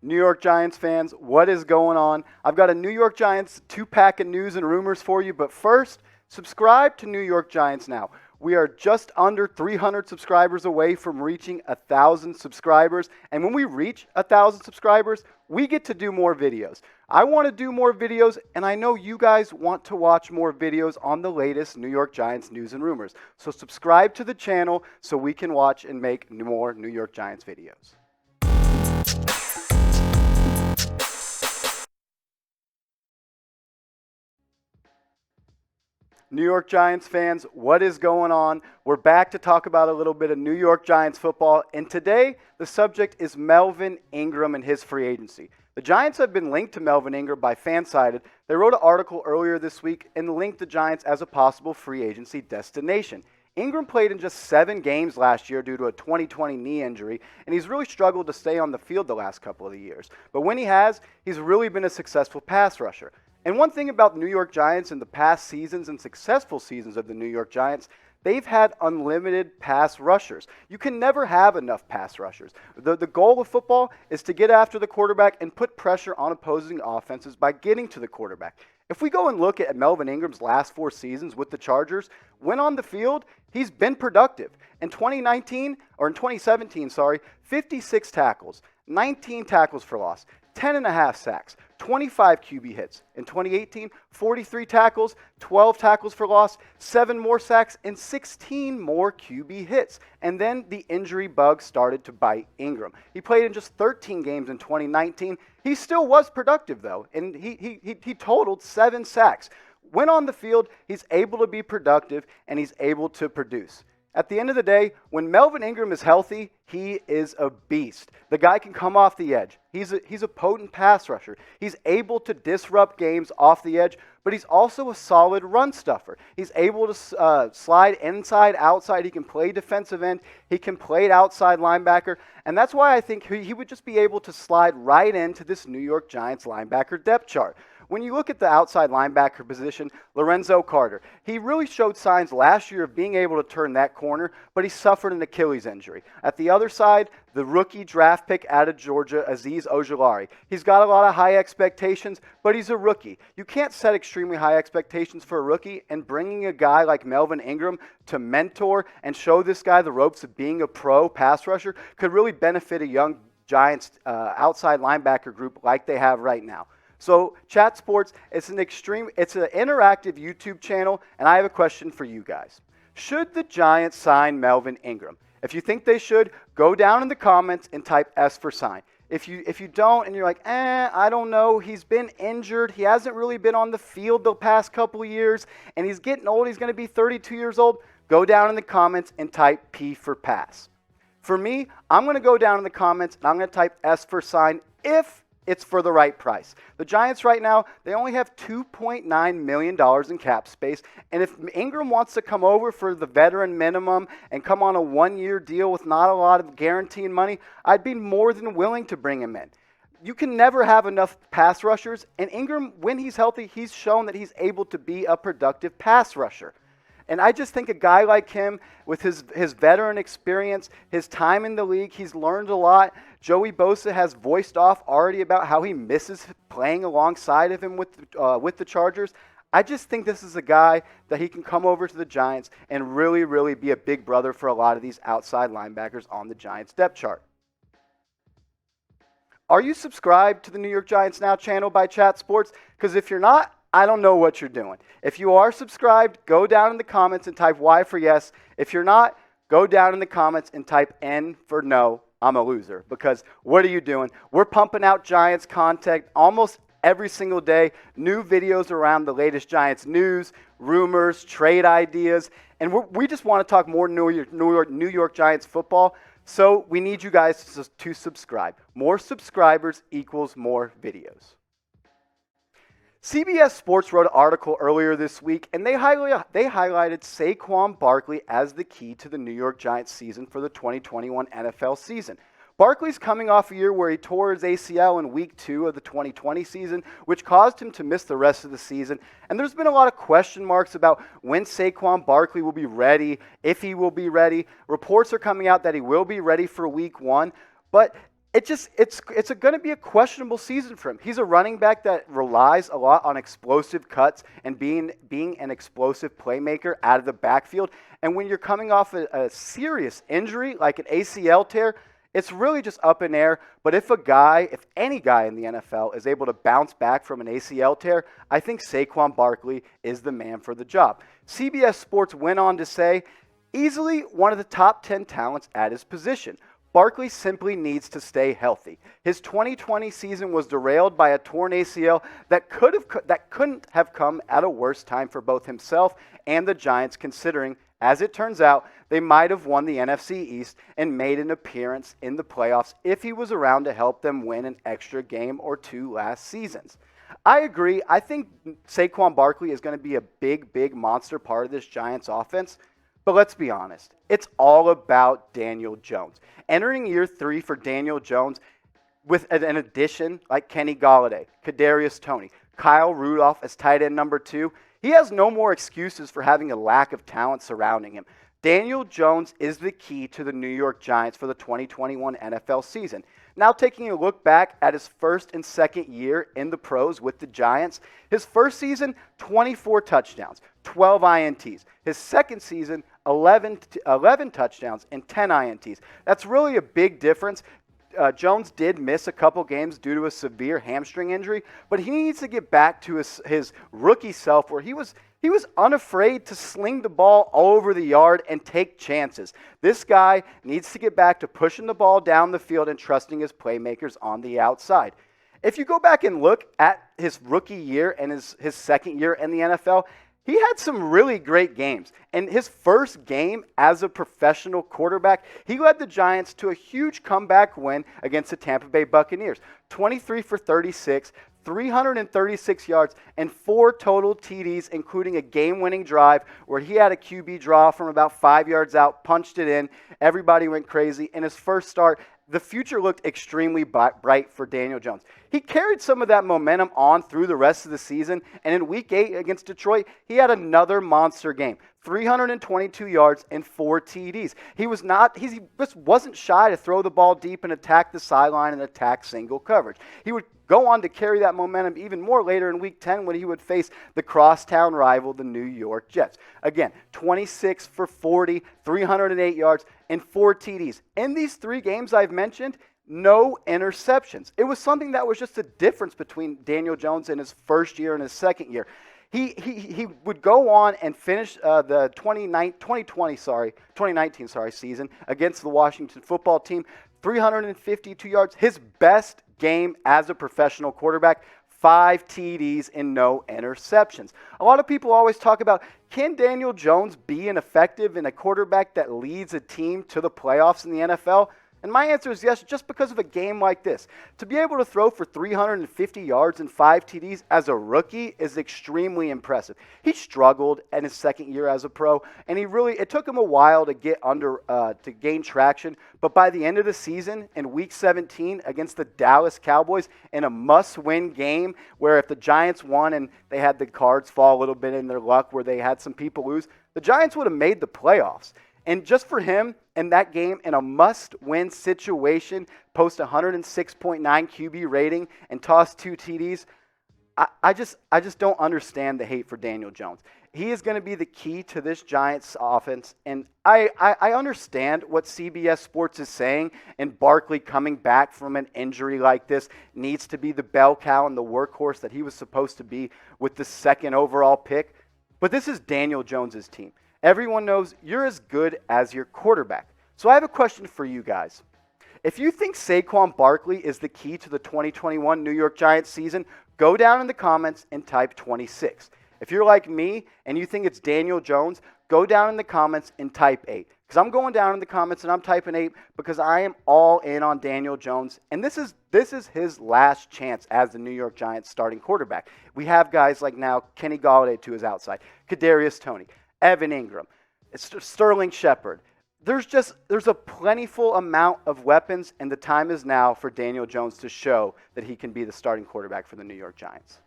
New York Giants fans, what is going on? I've got a New York Giants 2-pack of news and rumors for you, but first, subscribe to New York Giants Now. We are just under 300 subscribers away from reaching 1,000 subscribers, and when we reach 1,000 subscribers, we get to do more videos. I want to do more videos, and I know you guys want to watch more videos on the latest New York Giants news and rumors. So subscribe to the channel so we can watch and make more New York Giants videos. New York Giants fans, what is going on? We're back to talk about a little bit of New York Giants football, and today the subject is Melvin Ingram and his free agency. The Giants have been linked to Melvin Ingram by Fansided. They wrote an article earlier this week and linked the Giants as a possible free agency destination. Ingram played in just 7 games last year due to a 2020 knee injury, and he's really struggled to stay on the field the last couple of years. But when he has, he's really been a successful pass rusher. And one thing about the New York Giants in the past seasons and successful seasons of the New York Giants, they've had unlimited pass rushers. You can never have enough pass rushers. The goal of football is to get after the quarterback and put pressure on opposing offenses by getting to the quarterback. If we go and look at Melvin Ingram's last 4 seasons with the Chargers, when on the field, he's been productive. In 2017, 56 tackles, 19 tackles for loss, 10.5 sacks, 25 QB hits. In 2018, 43 tackles, 12 tackles for loss, 7 more sacks, and 16 more QB hits. And then the injury bug started to bite Ingram. He played in just 13 games in 2019. He still was productive, though, and he totaled 7 sacks. When on the field, he's able to be productive, and he's able to produce. At the end of the day, when Melvin Ingram is healthy, he is a beast. The guy can come off the edge. He's a potent pass rusher. He's able to disrupt games off the edge, but he's also a solid run stuffer. He's able to slide inside, outside. He can play defensive end. He can play outside linebacker. And that's why I think he would just be able to slide right into this New York Giants linebacker depth chart. When you look at the outside linebacker position, Lorenzo Carter, he really showed signs last year of being able to turn that corner, but he suffered an Achilles injury. At the other side, the rookie draft pick out of Georgia, Azeez Ojulari. He's got a lot of high expectations, but he's a rookie. You can't set extremely high expectations for a rookie, and bringing a guy like Melvin Ingram to mentor and show this guy the ropes of being a pro pass rusher could really benefit a young Giants outside linebacker group like they have right now. So, Chat Sports, it's an interactive YouTube channel, and I have a question for you guys. Should the Giants sign Melvin Ingram? If you think they should, go down in the comments and type S for sign. If you don't and you're like, I don't know, he's been injured, he hasn't really been on the field the past couple of years, and he's getting old, he's going to be 32 years old, go down in the comments and type P for pass. For me, I'm going to go down in the comments and I'm going to type S for sign if it's for the right price. The Giants right now, they only have $2.9 million in cap space, and if Ingram wants to come over for the veteran minimum and come on a 1-year deal with not a lot of guaranteed money, I'd be more than willing to bring him in. You can never have enough pass rushers, and Ingram, when he's healthy, he's shown that he's able to be a productive pass rusher. And I just think a guy like him, with his veteran experience, his time in the league, he's learned a lot. Joey Bosa has voiced off already about how he misses playing alongside of him with the Chargers. I just think this is a guy that he can come over to the Giants and really, really be a big brother for a lot of these outside linebackers on the Giants depth chart. Are you subscribed to the New York Giants Now channel by Chat Sports? Because if you're not, I don't know what you're doing. If you are subscribed, go down in the comments and type Y for yes. If you're not, go down in the comments and type N for no. I'm a loser. Because what are you doing? We're pumping out Giants content almost every single day. New videos around the latest Giants news, rumors, trade ideas. And we just want to talk more New York Giants football. So we need you guys to subscribe. More subscribers equals more videos. CBS Sports wrote an article earlier this week, and they highlighted Saquon Barkley as the key to the New York Giants season for the 2021 NFL season. Barkley's coming off a year where he tore his ACL in Week 2 of the 2020 season, which caused him to miss the rest of the season. And there's been a lot of question marks about when Saquon Barkley will be ready, if he will be ready. Reports are coming out that he will be ready for Week 1, but It's going to be a questionable season for him. He's a running back that relies a lot on explosive cuts and being an explosive playmaker out of the backfield. And when you're coming off a serious injury like an ACL tear, it's really just up in air. But if any guy in the NFL is able to bounce back from an ACL tear, I think Saquon Barkley is the man for the job. CBS Sports went on to say, easily one of the top 10 talents at his position. Barkley simply needs to stay healthy. His 2020 season was derailed by a torn ACL that couldn't have come at a worse time for both himself and the Giants, considering, as it turns out, they might have won the NFC East and made an appearance in the playoffs if he was around to help them win an extra game or two last seasons. I agree. I think Saquon Barkley is going to be a big monster part of this Giants offense. But let's be honest, it's all about Daniel Jones. Entering year 3 for Daniel Jones with an addition like Kenny Golladay, Kadarius Toney, Kyle Rudolph as tight end number 2, he has no more excuses for having a lack of talent surrounding him. Daniel Jones is the key to the New York Giants for the 2021 NFL season. Now taking a look back at his first and second year in the pros with the Giants, his first season, 24 touchdowns, 12 INTs. His second season, 11 touchdowns and 10 INTs. That's really a big difference. Jones did miss a couple games due to a severe hamstring injury, but he needs to get back to his rookie self where he was unafraid to sling the ball all over the yard and take chances. This guy needs to get back to pushing the ball down the field and trusting his playmakers on the outside. If you go back and look at his rookie year and his second year in the NFL, he had some really great games. And his first game as a professional quarterback, he led the Giants to a huge comeback win against the Tampa Bay Buccaneers. 23 for 36, 336 yards, and 4 total TDs, including a game-winning drive where he had a QB draw from about 5 yards out, punched it in. Everybody went crazy. In his first start, the future looked extremely bright for Daniel Jones. He carried some of that momentum on through the rest of the season, and in Week 8 against Detroit, he had another monster game. 322 yards and 4 TDs. He just wasn't shy to throw the ball deep and attack the sideline and attack single coverage. He would go on to carry that momentum even more later in Week 10 when he would face the crosstown rival, the New York Jets. Again, 26 for 40, 308 yards, and 4 TDs. In these 3 games I've mentioned, no interceptions. It was something that was just a difference between Daniel Jones in his first year and his second year. He would go on and finish the 2019 season against the Washington football team, 352 yards, his best game as a professional quarterback, 5 TDs and no interceptions. A lot of people always talk about, can Daniel Jones be an effective and a quarterback that leads a team to the playoffs in the NFL? And my answer is yes, just because of a game like this. To be able to throw for 350 yards and 5 TDs as a rookie is extremely impressive. He struggled in his second year as a pro, and it took him a while to to gain traction. But by the end of the season, in Week 17 against the Dallas Cowboys, in a must-win game where if the Giants won and they had the cards fall a little bit in their luck where they had some people lose, the Giants would have made the playoffs. And just for him in that game, in a must-win situation, post 106.9 QB rating and toss 2 TDs, I just don't understand the hate for Daniel Jones. He is going to be the key to this Giants offense, and I understand what CBS Sports is saying, and Barkley coming back from an injury like this needs to be the bell cow and the workhorse that he was supposed to be with the second overall pick. But this is Daniel Jones's team. Everyone knows you're as good as your quarterback. So I have a question for you guys. If you think Saquon Barkley is the key to the 2021 New York Giants season, go down in the comments and type 26. If you're like me and you think it's Daniel Jones, go down in the comments and type 8. Because I'm going down in the comments and I'm typing 8 because I am all in on Daniel Jones. And this is his last chance as the New York Giants starting quarterback. We have guys like now Kenny Golladay to his outside, Kadarius Toney, Melvin Ingram, Sterling Shepard. There's a plentiful amount of weapons, and the time is now for Daniel Jones to show that he can be the starting quarterback for the New York Giants.